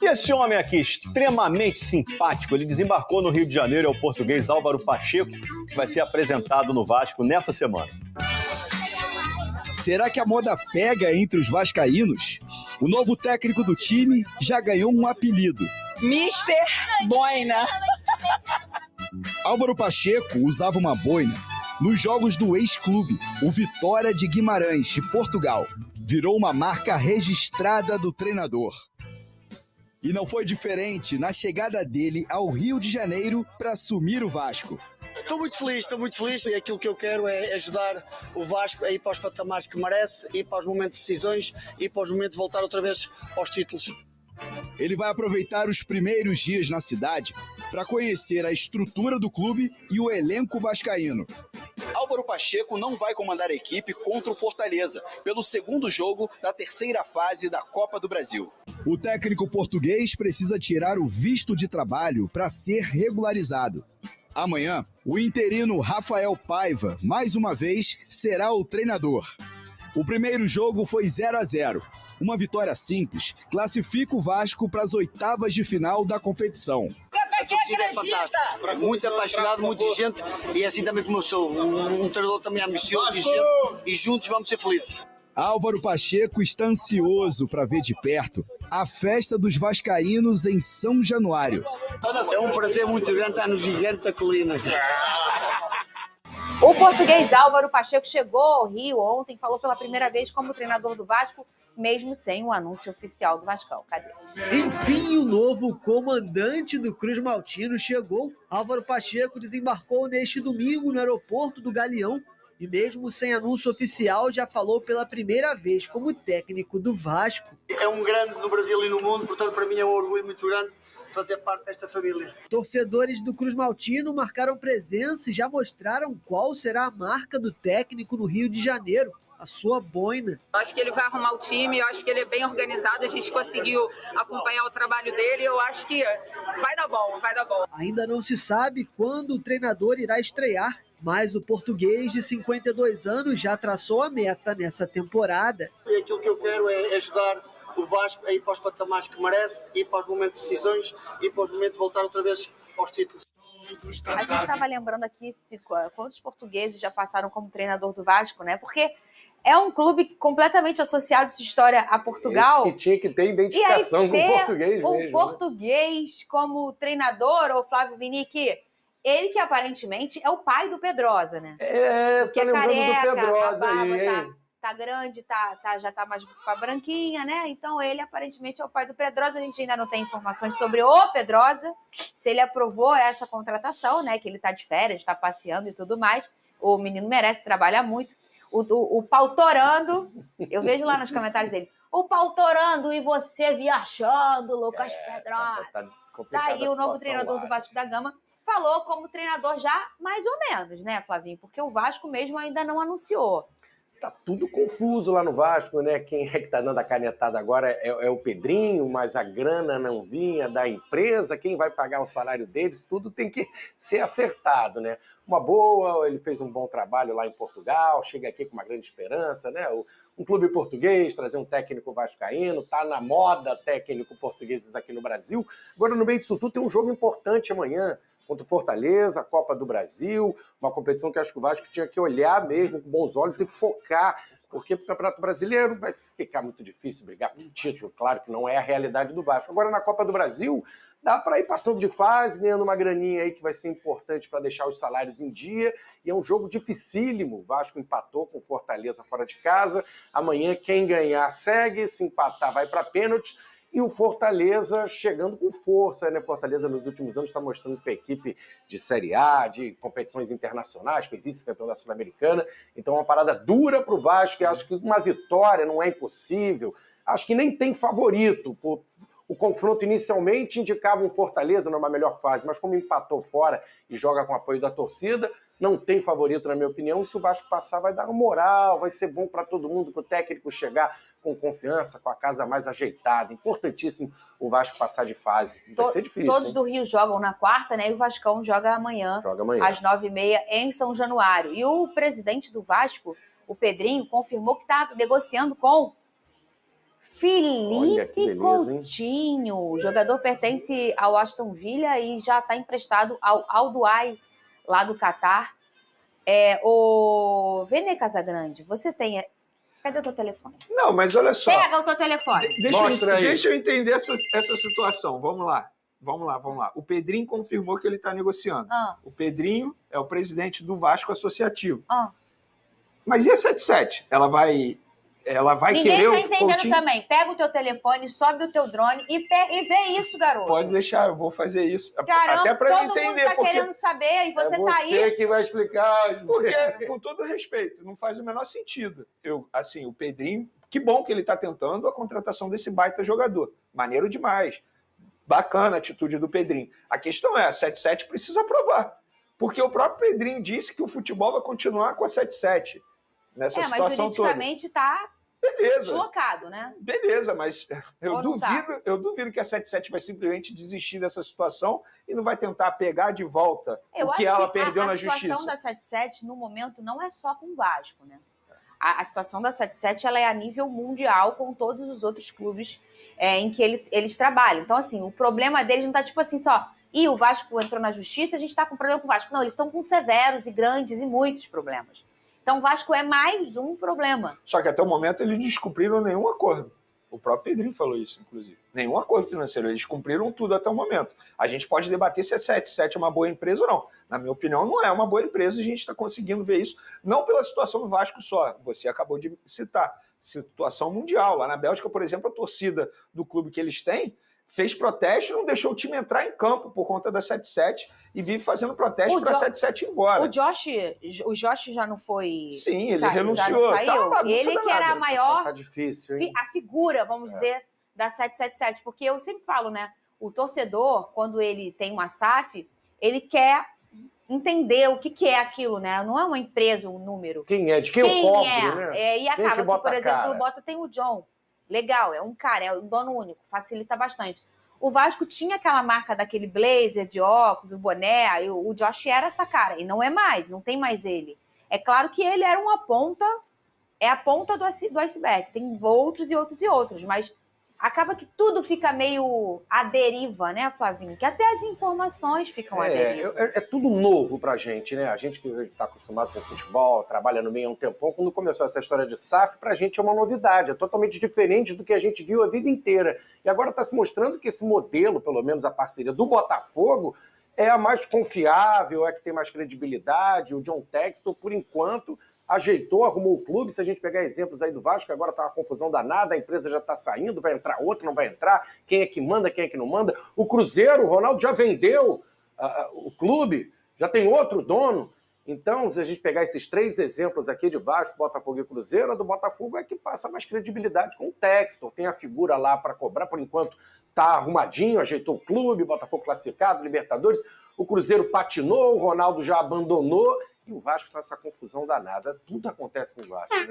E esse homem aqui, extremamente simpático, ele desembarcou no Rio de Janeiro, é o português Álvaro Pacheco, que vai ser apresentado no Vasco nessa semana. Será que a moda pega entre os vascaínos? O novo técnico do time já ganhou um apelido: Mister Boina. Álvaro Pacheco usava uma boina nos jogos do ex-clube, o Vitória de Guimarães, de Portugal. Virou uma marca registrada do treinador. E não foi diferente na chegada dele ao Rio de Janeiro para assumir o Vasco. Estou muito feliz e aquilo que eu quero é ajudar o Vasco a ir para os patamares que merece, ir para os momentos de decisões e para os momentos de voltar outra vez aos títulos. Ele vai aproveitar os primeiros dias na cidade para conhecer a estrutura do clube e o elenco vascaíno. Álvaro Pacheco não vai comandar a equipe contra o Fortaleza, pelo segundo jogo da terceira fase da Copa do Brasil. O técnico português precisa tirar o visto de trabalho para ser regularizado. Amanhã, o interino Rafael Paiva, mais uma vez, será o treinador. O primeiro jogo foi 0-0. Uma vitória simples classifica o Vasco para as oitavas de final da competição. A torcida é fantástica, muito apaixonado, muita gente, e assim também como eu sou, um treinador também ambicioso e juntos vamos ser felizes. Álvaro Pacheco está ansioso para ver de perto a festa dos vascaínos em São Januário. É um prazer muito grande estar no Gigante da Colina. O português Álvaro Pacheco chegou ao Rio ontem, falou pela primeira vez como treinador do Vasco, mesmo sem o anúncio oficial do Vascão. Cadê? Enfim, o novo comandante do Cruz Maltino chegou. Álvaro Pacheco desembarcou neste domingo no aeroporto do Galeão e mesmo sem anúncio oficial já falou pela primeira vez como técnico do Vasco. É um grande no Brasil e no mundo, portanto para mim é um orgulho muito grande fazer parte desta família. Torcedores do Cruz Maltino marcaram presença e já mostraram qual será a marca do técnico no Rio de Janeiro, a sua boina. Eu acho que ele vai arrumar o time, eu acho que ele é bem organizado, a gente conseguiu acompanhar o trabalho dele, eu acho que vai dar bom, vai dar bom. Ainda não se sabe quando o treinador irá estrear, mas o português de 52 anos já traçou a meta nessa temporada. E aquilo que eu quero é ajudar o Vasco a ir para os patamares que merece, ir para os momentos de decisões e para os momentos de voltar outra vez aos títulos. A gente estava lembrando aqui quantos portugueses já passaram como treinador do Vasco, né? Porque é um clube completamente associado sua história a Portugal. Esse que tinha que ter identificação com o português mesmo. O português como treinador, ou Flávio Vinick, ele que aparentemente é o pai do Pedrosa, né? Tô lembrando careca, do Pedrosa aí, hein? Tá grande, já tá mais pra branquinha, né? Então ele aparentemente é o pai do Pedrosa. A gente ainda não tem informações sobre o Pedrosa, se ele aprovou essa contratação, né? Que ele tá de férias, tá passeando e tudo mais. O menino merece trabalhar muito. O Pautorando, eu vejo lá nos comentários dele, o Pautorando e você viajando, Lucas Pedrosa. Tá aí o novo treinador do Vasco da Gama. Falou como treinador já mais ou menos, né, Flavinho? Porque o Vasco mesmo ainda não anunciou. Tá tudo confuso lá no Vasco, né? Quem é que tá dando a canetada agora é o Pedrinho, mas a grana não vinha da empresa, quem vai pagar o salário deles, tudo tem que ser acertado, né? Uma boa, ele fez um bom trabalho lá em Portugal, chega aqui com uma grande esperança, né? Um clube português, trazer um técnico vascaíno, tá na moda técnico portugueses aqui no Brasil. Agora, no meio disso tudo, tem um jogo importante amanhã, contra o Fortaleza, a Copa do Brasil, uma competição que acho que o Vasco tinha que olhar mesmo com bons olhos e focar, porque o Campeonato Brasileiro vai ficar muito difícil brigar por um título, claro que não é a realidade do Vasco. Agora, na Copa do Brasil, dá para ir passando de fase, ganhando uma graninha aí que vai ser importante para deixar os salários em dia, e é um jogo dificílimo. O Vasco empatou com o Fortaleza fora de casa, amanhã quem ganhar segue, se empatar vai para pênalti. E o Fortaleza chegando com força, né? Fortaleza nos últimos anos está mostrando que a equipe de Série A, de competições internacionais, foi vice-campeão da Sul-Americana. Então é uma parada dura para o Vasco, e acho que uma vitória não é impossível. Acho que nem tem favorito. O confronto inicialmente indicava um Fortaleza numa melhor fase, mas como empatou fora e joga com apoio da torcida, não tem favorito, na minha opinião. Se o Vasco passar, vai dar uma moral, vai ser bom para todo mundo, para o técnico chegar com confiança, com a casa mais ajeitada. Importantíssimo o Vasco passar de fase. Vai ser difícil. Todos do Rio jogam na quarta, né? E o Vascão joga amanhã. Às 9h30 em São Januário. E o presidente do Vasco, o Pedrinho, confirmou que está negociando com Felipe Coutinho. O jogador pertence ao Aston Villa e já está emprestado ao Al Duai, lá do Catar. O Vene Casagrande, você tem... Cadê o teu telefone? Não, mas olha só. Pega o teu telefone. Deixa eu entender essa situação. Vamos lá. O Pedrinho confirmou que ele está negociando. O Pedrinho é o presidente do Vasco Associativo. Mas e a 77? Ela vai Ninguém querer tá entendendo também. Pega o teu telefone, sobe o teu drone e vê isso, garoto. Pode deixar, eu vou fazer isso. Caramba, até para entender. Todo mundo tá querendo saber e você tá aí. Você que vai explicar. Porque, com todo respeito, não faz o menor sentido. O Pedrinho, que bom que ele está tentando a contratação desse baita jogador. Maneiro demais. Bacana a atitude do Pedrinho. A questão é, a 77 precisa aprovar. Porque o próprio Pedrinho disse que o futebol vai continuar com a 77. Nessa situação mas juridicamente está deslocado, né? Beleza, mas eu duvido que a 77 vai simplesmente desistir dessa situação e não vai tentar pegar de volta o que ela perdeu na justiça. A situação da 77, no momento, não é só com o Vasco, né? A situação da 77 ela é a nível mundial com todos os outros clubes em que eles trabalham. Então, assim, o problema deles não está tipo assim só... o Vasco entrou na justiça, a gente está com problema com o Vasco. Não, eles estão com severos e grandes e muitos problemas. Então, o Vasco é mais um problema. Só que até o momento eles descumpriram nenhum acordo. O próprio Pedrinho falou isso, inclusive. Nenhum acordo financeiro. Eles cumpriram tudo até o momento. A gente pode debater se a 77 é uma boa empresa ou não. Na minha opinião, não é uma boa empresa. A gente está conseguindo ver isso, não pela situação do Vasco só. Você acabou de citar. Situação mundial. Lá na Bélgica, por exemplo, a torcida do clube que eles têm fez protesto e não deixou o time entrar em campo por conta da 77 e vive fazendo protesto para a 77 ir embora. O Josh já não foi... Sim, ele renunciou. Ele que era a maior... Tá difícil, hein? A figura, vamos dizer, da 777. Porque eu sempre falo, né? O torcedor, quando ele tem uma SAF, ele quer entender o que é aquilo, né? Não é uma empresa, um número. Quem é? De quem eu compro, né? E acaba, por exemplo, o Bota tem o John. Legal, é um cara, é um dono único, facilita bastante. O Vasco tinha aquela marca daquele blazer de óculos, o boné, e o Josh era essa cara, e não é mais, não tem mais ele. É claro que ele era uma ponta, é a ponta do iceberg, tem outros e outros e outros, mas acaba que tudo fica meio à deriva, né, Flavinho? Que até as informações ficam à deriva. É tudo novo pra gente, né? A gente que está acostumado com futebol, trabalha no meio há um tempão, quando começou essa história de SAF, pra gente é uma novidade, é totalmente diferente do que a gente viu a vida inteira. E agora está se mostrando que esse modelo, pelo menos a parceria do Botafogo, é a mais confiável, é a que tem mais credibilidade. O John Textor, por enquanto, ajeitou, arrumou o clube. Se a gente pegar exemplos aí do Vasco, agora tá uma confusão danada, a empresa já tá saindo, vai entrar outra, não vai entrar, quem é que manda, quem é que não manda. O Cruzeiro, o Ronaldo já vendeu o clube, já tem outro dono. Então, se a gente pegar esses 3 exemplos aqui de Vasco, Botafogo e Cruzeiro, a do Botafogo é que passa mais credibilidade com o Textor, tem a figura lá para cobrar, por enquanto tá arrumadinho, ajeitou o clube, Botafogo classificado, Libertadores, o Cruzeiro patinou, o Ronaldo já abandonou, e o Vasco tá essa confusão danada. Tudo acontece no Vasco. Né?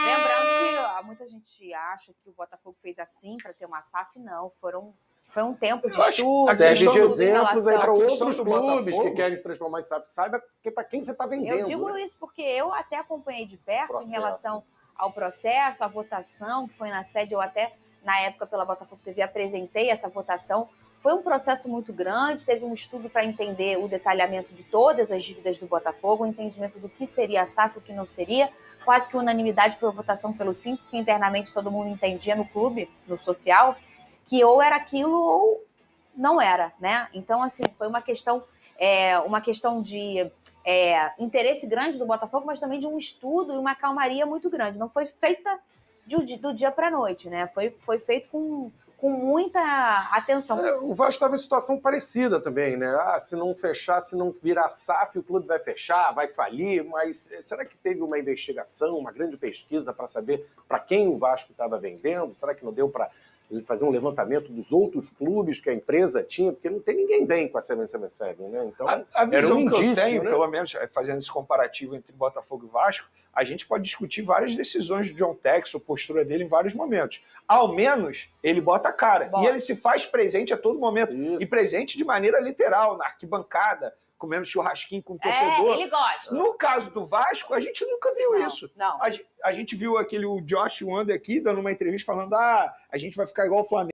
Lembrando que muita gente acha que o Botafogo fez assim para ter uma SAF. Não, foi um tempo de estudo. Serve de exemplos aí para outros clubes que querem se transformar em SAF. Saiba que para quem você está vendendo. Eu digo isso porque eu até acompanhei de perto em relação ao processo, à votação, que foi na sede. Eu até, na época, pela Botafogo TV, apresentei essa votação. Foi um processo muito grande, teve um estudo para entender o detalhamento de todas as dívidas do Botafogo, o entendimento do que seria a SAF e o que não seria. Quase que unanimidade foi a votação pelo 5, que internamente todo mundo entendia no clube, no social, que ou era aquilo ou não era, né? Então, assim, foi uma questão de interesse grande do Botafogo, mas também de um estudo e uma calmaria muito grande. Não foi feita do dia para a noite, né? Foi feito com muita atenção. O Vasco estava em situação parecida também, né? Se não fechar, se não virar SAF, o clube vai fechar, vai falir, mas será que teve uma investigação, uma grande pesquisa para saber para quem o Vasco estava vendendo? Será que não deu para fazer um levantamento dos outros clubes que a empresa tinha? Porque não tem ninguém bem com a 777, né? Então, a visão era um indício, que eu tenho, né? pelo menos fazendo esse comparativo entre Botafogo e Vasco, a gente pode discutir várias decisões do John Textor, a postura dele em vários momentos. Ao menos, ele bota a cara. E ele se faz presente a todo momento. Isso. E presente de maneira literal, na arquibancada, comendo churrasquinho com o torcedor. Ele gosta. No caso do Vasco, a gente nunca viu isso. Não. A gente viu o Josh Wander aqui dando uma entrevista falando: a gente vai ficar igual o Flamengo.